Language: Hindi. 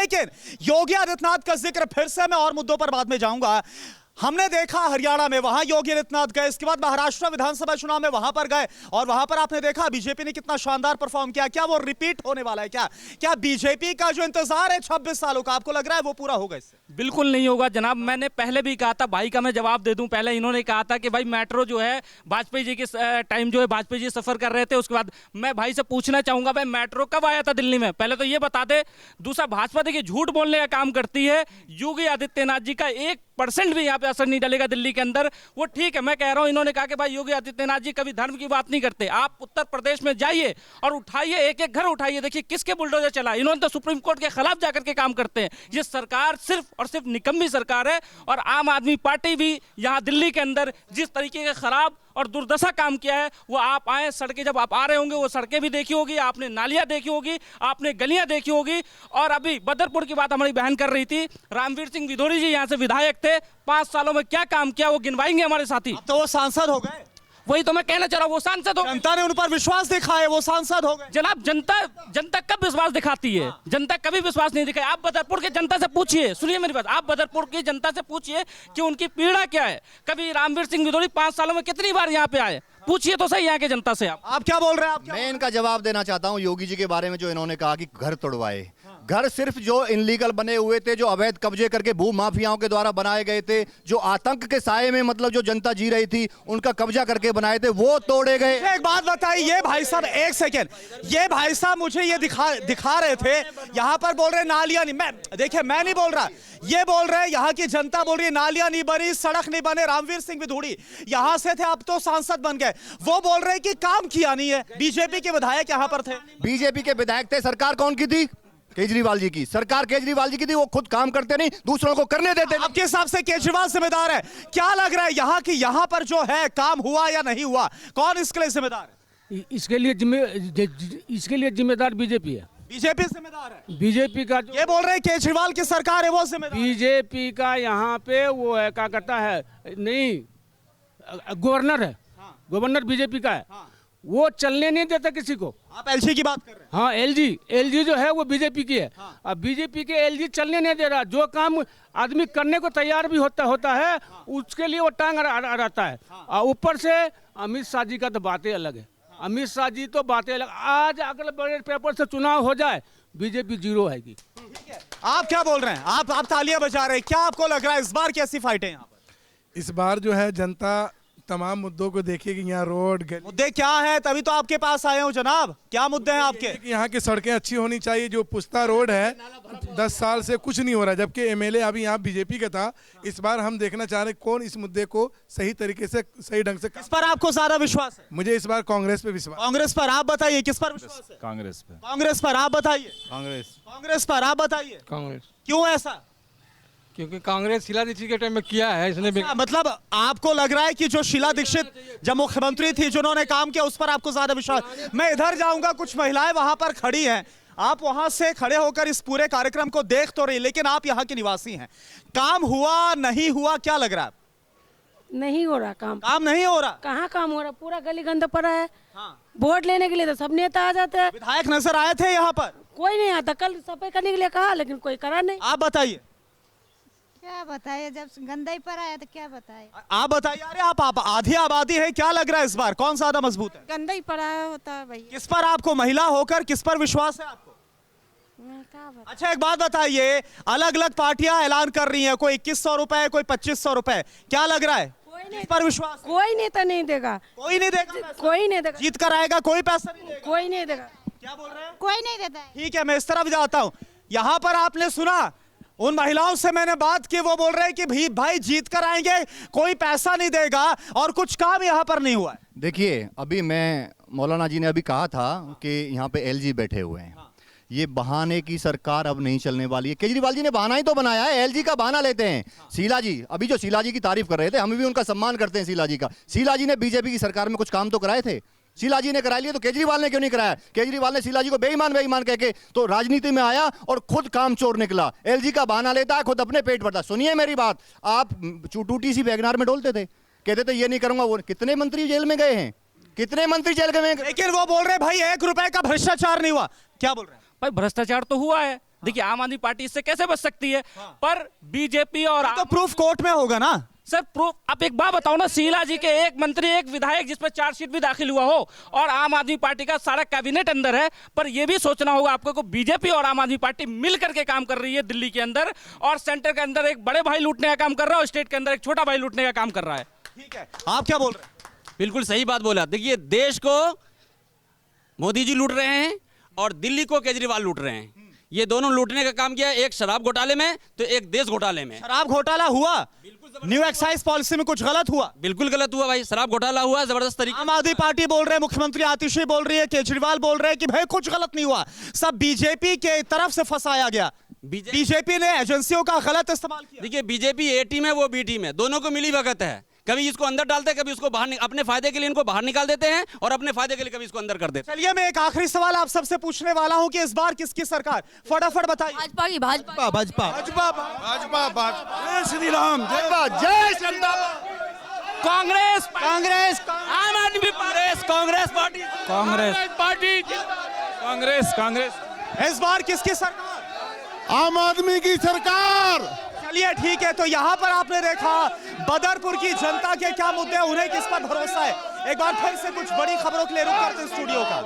लेकिन योगी आदित्यनाथ का जिक्र फिर से, मैं और मुद्दों पर बाद में जाऊंगा। हमने देखा हरियाणा में, वहां योगी आदित्यनाथ गए, इसके बाद महाराष्ट्र विधानसभा चुनाव में वहां पर गए और वहां पर आपने देखा बीजेपी ने कितना शानदार परफॉर्म किया। क्या वो रिपीट होने वाला है? क्या बीजेपी का जो इंतजार है 26 सालों का, आपको लग रहा है वो पूरा होगा इससे? बिल्कुल नहीं होगा जनाब। मैंने पहले भी कहा था, भाई का मैं जवाब दे दूं। पहले इन्होंने कहा था कि भाई मेट्रो जो है वाजपेयी जी के टाइम जो है वाजपेयी जी सफर कर रहे थे, उसके बाद मैं भाई से पूछना चाहूंगा भाई मेट्रो कब आया था दिल्ली में, पहले तो ये बता दे। दूसरा, भाजपा देखिए झूठ बोलने का काम करती है। योगी आदित्यनाथ जी का 1% भी यहाँ पे असर नहीं डलेगा दिल्ली के अंदर। वो ठीक है, मैं कह रहा हूँ, इन्होंने कहा कि भाई योगी आदित्यनाथ जी कभी धर्म की बात नहीं करते। आप उत्तर प्रदेश में जाइए और उठाइए, एक एक घर उठाइए, देखिए किसके बुलडोजर चला। इन्होंने तो सुप्रीम कोर्ट के खिलाफ जाकर के काम करते हैं। ये सरकार सिर्फ और सिर्फ निकम्मी सरकार है। और आम आदमी पार्टी भी यहाँ दिल्ली के अंदर जिस तरीके के खराब और दुर्दशा काम किया है, वो आप आए सड़कें, जब आप आ रहे होंगे वो सड़कें भी देखी होगी, आपने नालियां देखी होगी, आपने गलियां देखी होगी। और अभी बदरपुर की बात हमारी बहन कर रही थी, रामवीर सिंह विधोरी जी यहाँ से विधायक थे, 5 सालों में क्या काम किया वो गिनवाएंगे हमारे साथी। तो वो सांसद हो गए, वही तो मैं कहना चाह रहा हूँ, वो सांसद हो। जनता ने उन पर विश्वास दिखाया, वो सांसद हो गए। जनाब, जनता कब विश्वास दिखाती है? जनता कभी विश्वास नहीं दिखाई। आप बदरपुर की जनता से पूछिए, सुनिए मेरी बात, आप बदरपुर की जनता से पूछिए कि उनकी पीड़ा क्या है। कभी रामवीर सिंह विधोरी 5 सालों में कितनी बार यहाँ पे आए? पूछिए तो सही यहाँ के जनता से। आप क्या बोल रहे हैं? मैं इनका जवाब देना चाहता हूँ योगी जी के बारे में, जो इन्होंने कहा कि घर तोड़वाए। घर सिर्फ जो इनलीगल बने हुए थे, जो अवैध कब्जे करके भू माफियाओं के द्वारा बनाए गए थे, जो आतंक के साये में मतलब जो जनता जी रही थी उनका कब्जा करके बनाए थे, वो तोड़े गए। एक बात बताइए, ये भाई साहब, एक सेकेंड, ये भाई साहब मुझे ये दिखा रहे थे, यहाँ पर बोल रहे नालियां नहीं। देखिए, मैं नहीं बोल रहा, ये बोल रहे, यहाँ की जनता बोल रही है नालियां नहीं बनी, सड़क नहीं बने। रामवीर सिंह विधोरी यहाँ से थे, अब तो सांसद बन गए। वो बोल रहे कि काम किया नहीं है। बीजेपी के विधायक यहाँ पर थे, बीजेपी के विधायक थे। सरकार कौन की थी? केजरीवाल जी की सरकार। केजरीवाल जी की थी, वो खुद काम करते नहीं, दूसरों को करने देते। आपके हिसाब से केजरीवाल जिम्मेदार है? क्या लग रहा है यहाँ पर जो है काम हुआ या नहीं हुआ, कौन इसके लिए जिम्मेदार है? इसके लिए जिम्मेदार बीजेपी है। बीजेपी जिम्मेदार है? बीजेपी का ये बोल रहे हैं केजरीवाल की सरकार है वो जिम्मेदार। बीजेपी का यहाँ पे वो है, क्या कहता है, नहीं गवर्नर है। गवर्नर बीजेपी का है। वो चलने नहीं देता किसी को। आप एलजी की बात कर रहे हैं? हाँ, एलजी जो है वो बीजेपी की है। अब बीजेपी के एलजी चलने नहीं दे रहा। जो काम आदमी करने को तैयार भी होता है, उसके लिए वो टांग रहता है। और ऊपर से अमित शाह जी का तो बातें अलग है। अमित शाह जी तो बातें अलग। आज अगले बड़े पेपर से चुनाव हो जाए, बीजेपी 0 आएगी। आप क्या बोल रहे हैं? आप तालियां बजा रहे हैं, क्या आपको लग रहा है इस बार कैसी फाइट है यहाँ पर? इस बार जो है जनता तमाम मुद्दों को देखेगी। यहाँ रोड मुद्दे क्या है, तभी तो आपके पास आए हो जनाब। क्या मुद्दे हैं आपके? यहाँ की सड़कें अच्छी होनी चाहिए। जो पुस्ता रोड है 10 साल से कुछ नहीं हो रहा, जबकि एमएलए अभी यहाँ बीजेपी का था। इस बार हम देखना चाह रहे हैं कौन इस मुद्दे को सही तरीके से, सही ढंग से। किस पर आपको ज्यादा विश्वास है? मुझे इस बार कांग्रेस पे विश्वास। कांग्रेस पर? आप बताइए किस पर विश्वास है? कांग्रेस पे। कांग्रेस पर? आप बताइए। कांग्रेस पर? आप बताइए। कांग्रेस। क्यों ऐसा? क्योंकि कांग्रेस शीला दीक्षित के टाइम में किया है इसने भी। मतलब आपको लग रहा है कि जो शीला दीक्षित जब मुख्यमंत्री थी, जिन्होंने काम किया, उस पर आपको ज्यादा विश्वास? मैं इधर जाऊंगा, कुछ महिलाएं वहां पर खड़ी हैं। आप वहां से खड़े होकर इस पूरे कार्यक्रम को देख तो रही, लेकिन आप यहाँ के निवासी हैं। काम हुआ नहीं हुआ, क्या लग रहा है? नहीं हो रहा काम नहीं हो रहा। कहाँ काम हो रहा? पूरा गली गंदा पड़ा है। वोट लेने के लिए तो सब नेता आ जाते हैं। विधायक नजर आए थे यहाँ पर? कोई नहीं आता। कल सफाई करने के लिए कहा, लेकिन कोई करा नहीं। आप बताइए। क्या बताइए, जब गंदा ही पर आया तो क्या बताइए? आप बताइए। अरे आप आधी आबादी है, क्या लग रहा है इस बार कौन ज्यादा मजबूत है? गंदा ही पड़ा होता है भाई। किस पर आपको, महिला होकर किस पर विश्वास है आपको? अच्छा, एक बात बताइए, अलग अलग पार्टियां ऐलान कर रही हैं, कोई 2100 रुपए, कोई 2500 रुपए, क्या लग रहा है? किस पर विश्वास? कोई नेता नहीं देगा। कोई नहीं देगा? कोई नहीं देगा। जीत कर आएगा, कोई पैसा नहीं देगा? कोई नहीं देगा। क्या बोल रहे हैं? कोई नहीं देता है। ठीक है, मैं इस तरफ जाता हूँ। यहाँ पर आपने सुना, उन महिलाओं से मैंने बात की, वो बोल रहे हैं कि भाई जीत कर आएंगे, कोई पैसा नहीं देगा और कुछ काम यहाँ पर नहीं हुआ है। देखिए, अभी मौलाना जी ने अभी कहा था कि यहाँ पे एलजी बैठे हुए हैं। ये बहाने की सरकार अब नहीं चलने वाली है। केजरीवाल जी ने बहाना ही तो बनाया है, एलजी का बहाना लेते हैं। शीला जी, अभी जो शीला जी की तारीफ कर रहे थे, हम भी उनका सम्मान करते हैं शीला जी का। शीला जी ने बीजेपी की सरकार में कुछ काम तो कराए थे। शीला जी ने करा लिए, तो केजरीवाल ने क्यों नहीं कराया? केजरीवाल ने शीला जी को बेईमान कह के तो राजनीति में आया और खुद काम चोर निकला। एलजी का बहाना लेता है, खुद अपने पेट भरता। सुनिए मेरी बात, आप टूटी सी वैगनार में डोलते थे, कहते थे ये नहीं करूंगा वो। कितने मंत्री जेल में गए हैं? कितने मंत्री जेल गए? लेकिन वो बोल रहे भाई 1 रुपए का भ्रष्टाचार नहीं हुआ। क्या बोल रहे हैं भाई? भ्रष्टाचार तो हुआ है। देखिए आम आदमी पार्टी इससे कैसे बच सकती है, पर बीजेपी और तो प्रूफ कोर्ट में होगा ना। सर प्रूफ, आप एक बात बताओ ना, शीला जी के एक मंत्री एक विधायक जिस पर चार्जशीट भी दाखिल हुआ हो और आम आदमी पार्टी का सारा कैबिनेट अंदर है, पर यह भी सोचना होगा आपको को बीजेपी और आम आदमी पार्टी मिल करके काम कर रही है दिल्ली के अंदर, और सेंटर के अंदर एक बड़े भाई लूटने का काम कर रहा है और स्टेट के अंदर एक छोटा भाई लूटने का काम कर रहा है। ठीक है, आप क्या बोल रहे हैं? बिल्कुल सही बात बोला। देखिए देश को मोदी जी लूट रहे हैं और दिल्ली को केजरीवाल लूट रहे हैं। ये दोनों लूटने का काम किया, एक शराब घोटाले में तो एक देश घोटाले में। शराब घोटाला हुआ, न्यू एक्साइज पॉलिसी में कुछ गलत हुआ, बिल्कुल गलत हुआ भाई, शराब घोटाला हुआ जबरदस्त तरीके। आम आदमी पार्टी बोल रहे हैं, मुख्यमंत्री आतिशी बोल रही है, केजरीवाल बोल रहे हैं कि भाई कुछ गलत नहीं हुआ, सब बीजेपी के तरफ से फंसाया गया, बीजेपी ने एजेंसियों का गलत इस्तेमाल किया। देखिए बीजेपी ए टीम है, वो बी टीम है, दोनों को मिली भगत है। कभी इसको अंदर डालते हैं, कभी उसको बाहर, अपने फायदे के लिए इनको बाहर निकाल देते हैं और अपने फायदे के लिए कभी इसको अंदर कर देते हैं। चलिए मैं एक आखिरी सवाल आप सबसे पूछने वाला हूं कि इस बार किसकी सरकार, फटाफट बताइए। भाजपा की, भाजपा भाजपा जय श्री राम, जय जनता कांग्रेस, कांग्रेस आम आदमी कांग्रेस पार्टी, कांग्रेस पार्टी, कांग्रेस इस बार किसकी सरकार? आम आदमी की सरकार। चलिए ठीक है, तो यहाँ पर आपने देखा बदरपुर की जनता के क्या मुद्दे हैं, उन्हें किस पर भरोसा है। एक बार फिर से कुछ बड़ी खबरों के लिए रुक करते हैं स्टूडियो का।